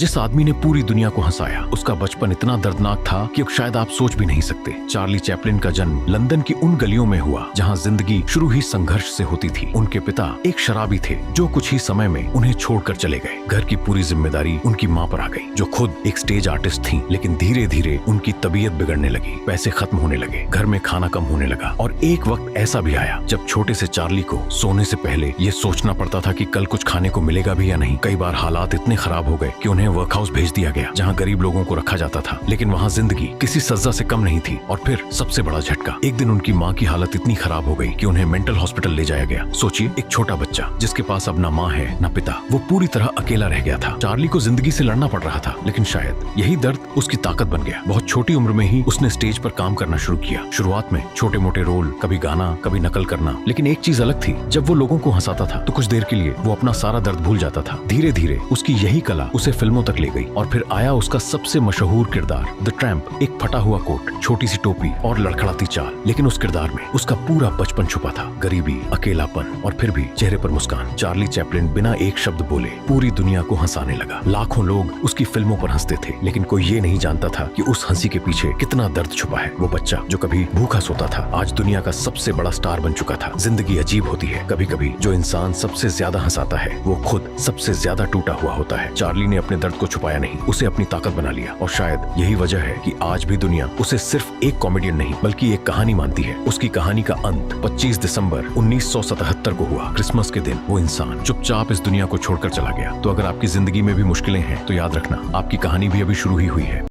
जिस आदमी ने पूरी दुनिया को हंसाया, उसका बचपन इतना दर्दनाक था कि शायद आप सोच भी नहीं सकते। चार्ली चैपलिन का जन्म लंदन की उन गलियों में हुआ जहां जिंदगी शुरू ही संघर्ष से होती थी। उनके पिता एक शराबी थे जो कुछ ही समय में उन्हें छोड़कर चले गए। घर की पूरी जिम्मेदारी उनकी माँ पर आ गई, जो खुद एक स्टेज आर्टिस्ट थी। लेकिन धीरे धीरे उनकी तबीयत बिगड़ने लगी, पैसे खत्म होने लगे, घर में खाना कम होने लगा। और एक वक्त ऐसा भी आया जब छोटे से चार्ली को सोने से पहले ये सोचना पड़ता था कि कल कुछ खाने को मिलेगा भी या नहीं। कई बार हालात इतने खराब हो गए कि उन्हें वर्कहाउस भेज दिया गया जहां गरीब लोगों को रखा जाता था। लेकिन वहां जिंदगी किसी सजा से कम नहीं थी। और फिर सबसे बड़ा झटका, एक दिन उनकी माँ की हालत इतनी खराब हो गई कि उन्हें मेंटल हॉस्पिटल ले जाया गया। सोचिए, एक छोटा बच्चा जिसके पास अब ना माँ है ना पिता, वो पूरी तरह अकेला रह गया था। चार्ली को जिंदगी से लड़ना पड़ रहा था, लेकिन शायद यही दर्द उसकी ताकत बन गया। बहुत छोटी उम्र में ही उसने स्टेज पर काम करना शुरू किया। शुरुआत में छोटे मोटे रोल, कभी गाना, कभी नकल करना। लेकिन एक चीज अलग थी, जब वो लोगों को हंसाता था तो कुछ देर के लिए वो अपना सारा दर्द भूल जाता था। धीरे धीरे उसकी यही कला उसे फिल्मों तक ले गई। और फिर आया उसका सबसे मशहूर किरदार द ट्रैम्प। एक फटा हुआ कोट, छोटी सी टोपी और लड़खड़ाती चाल। लेकिन उस किरदार में उसका पूरा बचपन छुपा था, गरीबी, अकेलापन और फिर भी चेहरे पर मुस्कान। चार्ली चैपलिन बिना एक शब्द बोले पूरी दुनिया को हंसाने लगा। लाखों लोग उसकी फिल्मों पर हंसते थे, लेकिन कोई ये नहीं जानता था कि उस हंसी के पीछे कितना दर्द छुपा है। वो बच्चा जो कभी भूखा सोता था, आज दुनिया का सबसे बड़ा स्टार बन चुका था। जिंदगी अजीब होती है, कभी कभी जो इंसान सबसे ज्यादा हंसाता है वो खुद सबसे ज्यादा टूटा हुआ होता है। चार्ली ने अपने दर्द को छुपाया नहीं, उसे अपनी ताकत बना लिया। और शायद यही वजह है कि आज भी दुनिया उसे सिर्फ एक कॉमेडियन नहीं बल्कि एक कहानी मानती है। उसकी कहानी का अंत 25 दिसंबर 1977 को हुआ। क्रिसमस के दिन वो इंसान चुपचाप इस दुनिया को छोड़कर चला गया। तो अगर आपकी जिंदगी में भी मुश्किलें हैं तो याद रखना, आपकी कहानी भी अभी शुरू ही हुई है।